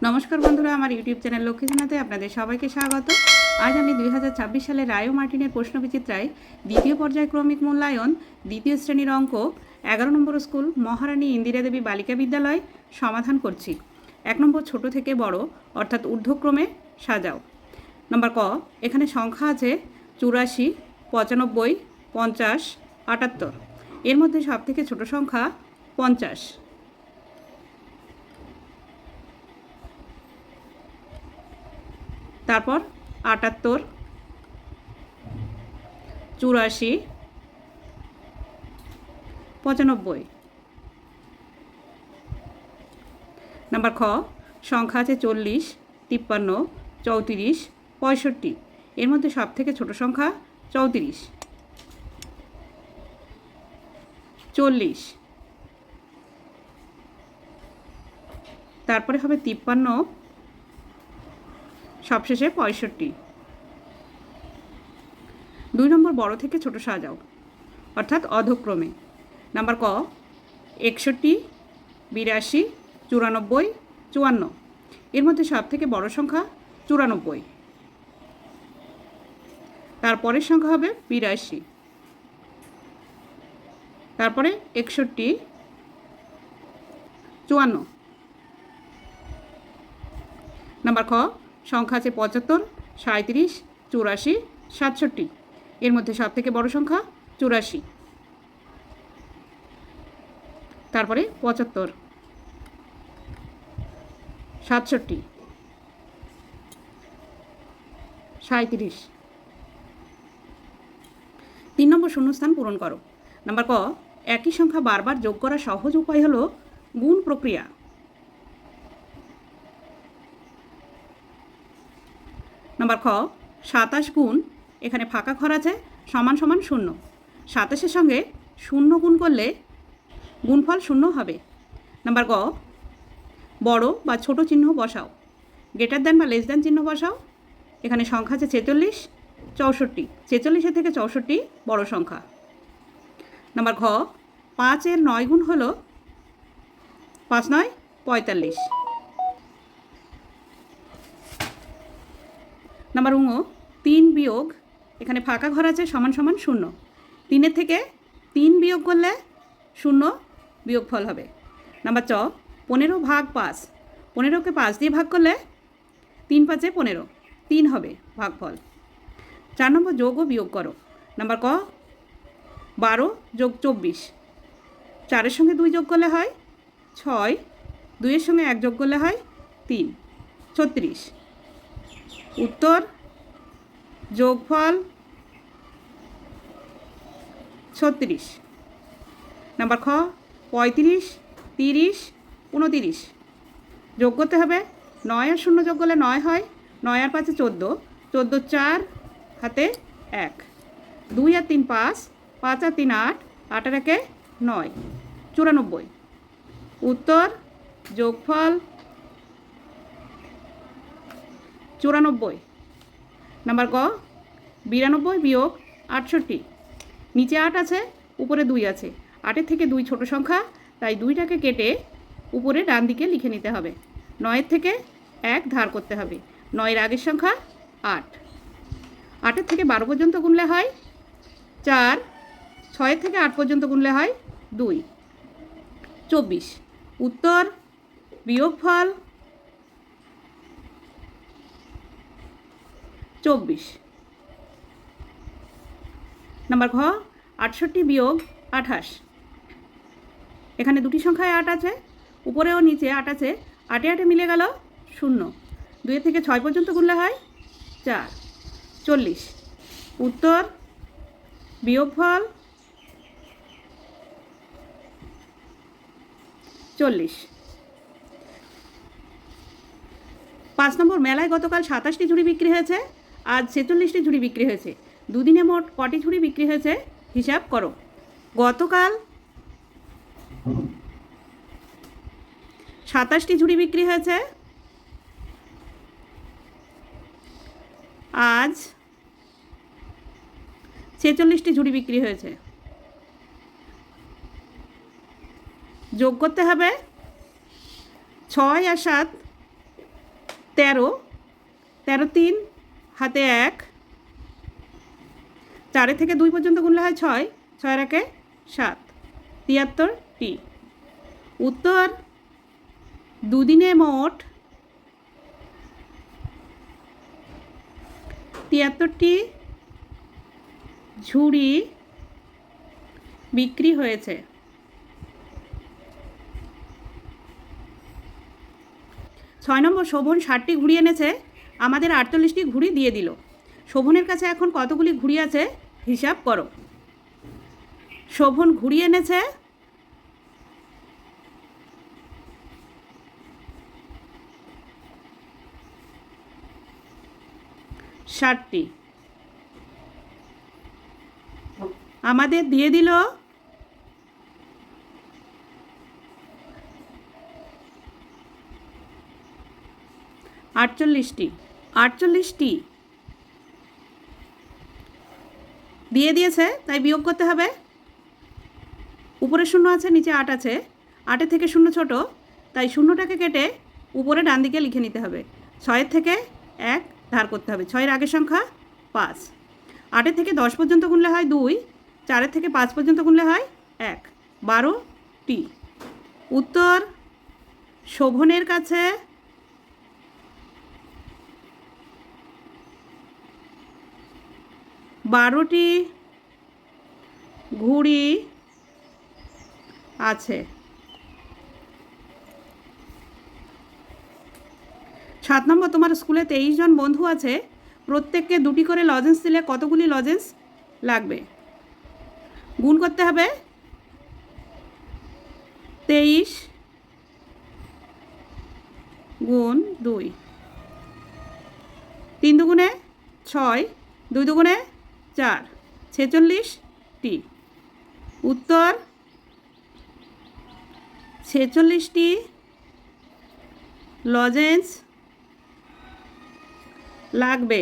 নমস্কার বন্ধুরা, আমার ইউটিউব চ্যানেল লক্ষ্মী জানাতে আপনাদের সবাইকে স্বাগত। আজ আমি 2026 সালে রায় মার্টিনের প্রশ্নবিচিত্রায় দ্বিতীয় পর্যায়ক্রমিক মূল্যায়ন দ্বিতীয় শ্রেণীর অঙ্ক 11 নম্বর স্কুল মহারানী ইন্দিরা দেবী বালিকা বিদ্যালয় সমাধান করছি। 1 নম্বর ছোট থেকে বড় অর্থাৎ ঊর্ধ্বক্রমে সাজাও। নম্বর ক, এখানে সংখ্যা আছে 84, 95, 50, 78। এর মধ্যে সব থেকে ছোট সংখ্যা 50। তারপর 78, 84, 95। নাম্বার খ, সংখ্যা আছে 40, 53, 34, 65। এর মধ্যে সব থেকে ছোট সংখ্যা 34। 40, তারপরে হবে 53, সবশেষে 65। 2 নম্বর বড় থেকে ছোট সাজাও অর্থাৎ অধক্রমে। নাম্বার ক, 61, 82, 94, 54। এর মধ্যে সব থেকে বড় সংখ্যা 94। তারপরের সংখ্যা হবে 82, তারপরে 61, 54। নাম্বার খ, সংখ্যা আছে 75, 37, 84, 67। এর মধ্যে সব থেকে বড় সংখ্যা 84। তারপরে 75, 67, 37। 3 নম্বর শূন্যস্থান পূরণ করো। নাম্বার ক, একই সংখ্যা বারবার যোগ করার সহজ উপায় হলো গুণ প্রক্রিয়া। নাম্বার খ, 27 গুণ, এখানে ফাঁকা ঘর আছে, সমান সমান 0। 27-এর সঙ্গে 0 গুণ করলে গুণফল 0 হবে। নাম্বার গ, বড় বা ছোট চিহ্ন বসাও, গ্রেটার দ্যান বা লেস দ্যান চিহ্ন বসাও। এখানে সংখ্যা আছে 46, 64। 46-এর থেকে 64 বড় সংখ্যা। নাম্বার ঘ, 5-এর 9 গুণ হলো 5 9 45। নাম্বার উঙ, 3 বিয়োগ, এখানে ফাঁকা ঘর আছে, সমান সমান 0। 3-এর থেকে 3 বিয়োগ করলে 0 বিয়োগফল হবে। নাম্বার চ, 15 ভাগ 5। 15-কে 5 দিয়ে ভাগ করলে 3 5-এ 15, 3 হবে ভাগফল। 4 নম্বর যোগ ও বিয়োগ করো। নাম্বার ক, 12 যোগ 24। 4-এর সঙ্গে 2 যোগ করলে হয় 6, 2-এর সঙ্গে 1 যোগ করলে হয় 3, 36। উত্তর যোগফল 36। নাম্বার খ, 35, 30, 29। যোগ করতে হবে, 9 আর 0 যোগ করলে 9 হয়, 9 আর 5-এ 14, 14 4 হাতে 1, 2 আর 3 5, 5 আর 3 8, 8 আর 1 9, 94। উত্তর যোগফল 94। নাম্বার গ, 92 বিয়োগ 68। নিচে 8 আছে, উপরে 2 আছে। 8-এর থেকে 2 ছোট সংখ্যা, তাই 2টাকে কেটে উপরে ডান দিকে লিখে নিতে হবে। 9-এর থেকে 1 ধার করতে হবে। 9-এর আগের সংখ্যা 8। 8-এর থেকে 12 পর্যন্ত গুনলে হয় 4, 6-এর থেকে 8 পর্যন্ত গুনলে হয় 2, 24। উত্তর বিয়োগফল 24। নাম্বার ঘ, 68 বিয়োগ 28। এখানে দুটি সংখ্যায় 8 আছে, উপরে ও নিচে 8 আছে, 8-এ 8-এ মিলে গেল 0। 2 থেকে 6 পর্যন্ত গুনলে হয় 4, 40। উত্তর বিয়োগফল 40। 5 নম্বর, মেলায় গতকাল 27টি ঝুড়ি বিক্রি হয়েছে, আজ 46টি ঝুড়ি বিক্রি হয়েছে। দুদিনে মোট কটি ঝুড়ি বিক্রি হয়েছে হিসাব করো। গতকাল 27টি ঝুড়ি বিক্রি হয়েছে, আজ 46টি ঝুড়ি বিক্রি হয়েছে। যোগ করতে হবে 6 আর 7 13, 13 3 হাতে 1, 4 থেকে 2 পর্যন্ত গুনলে হয় 6, 6 আর 1 7, 73টি। উত্তর, দুদিনে মোট 73টি ঝুড়ি বিক্রি হয়েছে। 6 নম্বর, শোভন 60টি ঘুড়ি এনেছে, আমাদের 48টি ঘুড়ি দিয়ে দিল। শোভনের কাছে এখন কতগুলি ঘুড়ি আছে হিসাব করো। শোভন ঘুড়ি এনেছে 60টি, আমাদের দিয়ে দিল 48টি। 48টি দিয়ে দিয়েছে, তাই বিয়োগ করতে হবে। উপরে 0 আছে, নিচে 8 আছে, 8 থেকে 0 ছোট, তাই 0টাকে কেটে উপরে ডান দিকে লিখে নিতে হবে। 6 থেকে 1 ধার করতে হবে। 6-এর আগের সংখ্যা 5। 8 থেকে 10 পর্যন্ত গুনলে হয় 2, 4 থেকে 5 পর্যন্ত গুনলে হয় 1, 12টি। উত্তর, শোভনের কাছে 12টি ঘুড়ি আছে। 7 নম্বর, তোমার স্কুলে 23 জন বন্ধু আছে, প্রত্যেককে 2টি করে লজেন্স দিলে কতগুলি লজেন্স লাগবে? গুণ করতে হবে। 23 গুণ 2, 3 দুগুণে 6, 2 দুগুণে 4, 46টি। উত্তর, 46টি লজেন্স লাগবে।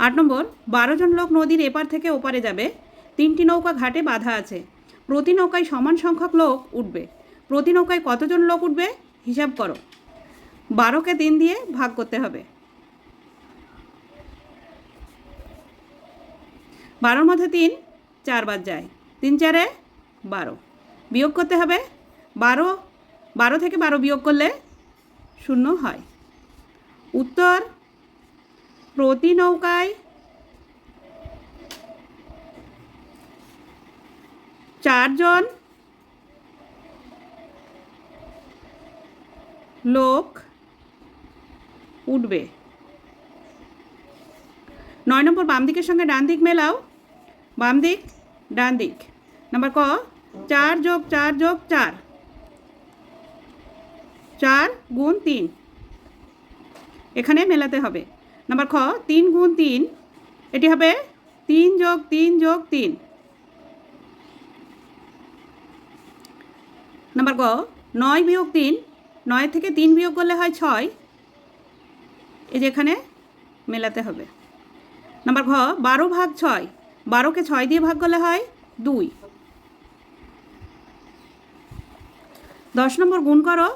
8 নম্বর, 12 জন লোক নদীর এপার থেকে ওপারে যাবে, 3টি নৌকা ঘাটে বাঁধা আছে, প্রতি নৌকায় সমান সংখ্যক লোক উঠবে, প্রতি নৌকায় কতজন লোক উঠবে হিসাব করো। 12কে 3 দিয়ে ভাগ করতে হবে। 12-র মধ্যে 3 4 বার যায়, 3 4-এ 12, বিয়োগ করতে হবে। 12 থেকে 12 বিয়োগ করলে 0 হয়। উত্তর, প্রতি নৌকায় 4 জন লোক উঠবে। 9 নম্বর, বাম দিকের সঙ্গে ডান দিক মেলাও, বাম দিক ডান দিক। নাম্বার ক, 4 যোগ 4 যোগ 4, 4 গুণ 3, এখানে মেলাতে হবে। নাম্বার খ, 3 গুণ 3, এটি হবে 3 যোগ 3 যোগ 3। নাম্বার গ, 9 বিয়োগ 3, 9 থেকে 3 বিয়োগ করলে হয় 6, এই যে এখানে মেলাতে হবে। নাম্বার ঘ, 12 ভাগ 6, 12কে 6 দিয়ে ভাগ করলে হয় 2। 10 নম্বর, গুণ করো।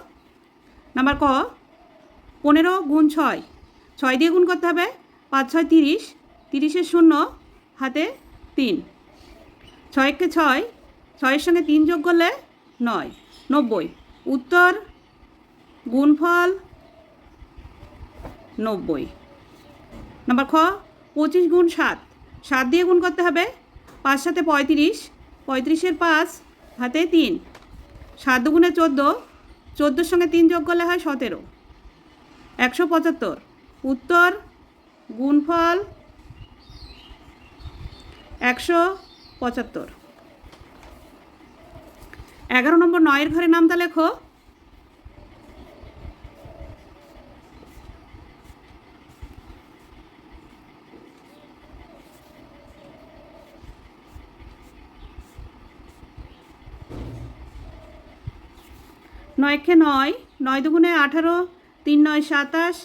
নাম্বার ক, 15 গুণ 6, 6 দিয়ে গুণ করতে হবে। 5 6 30, 30-এর 0 হাতে 3, 6-কে 6, 6-এর সঙ্গে 3 যোগ করলে 9, 90। উত্তর, গুণফল 90। নাম্বার খ, 25 গুণ 7, 7 দিয়ে গুণ করতে হবে। 5 7 35, 35-এর 5 হাতে 3, 7 দুগুণে 14, 14-এর সঙ্গে 3 যোগ করলে হয় 17, 175। উত্তর, গুণফল 175। 11 নম্বর, 9-এর ঘরে নামতা লেখো। নয়কে 9, 9 দুগুণে 18, 3 9 27,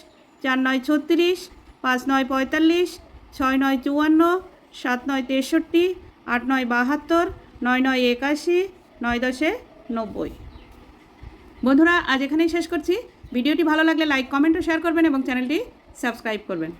4 9 36, 5 9 45, 6 9 54, 7 9 63, 8 9 72, 9 9 81, 9 10 90। বন্ধুরা আজ এখানেই শেষ করছি। ভিডিওটি ভালো লাগলে লাইক কমেন্ট ও শেয়ার করবেন এবং চ্যানেলটি সাবস্ক্রাইব করবেন।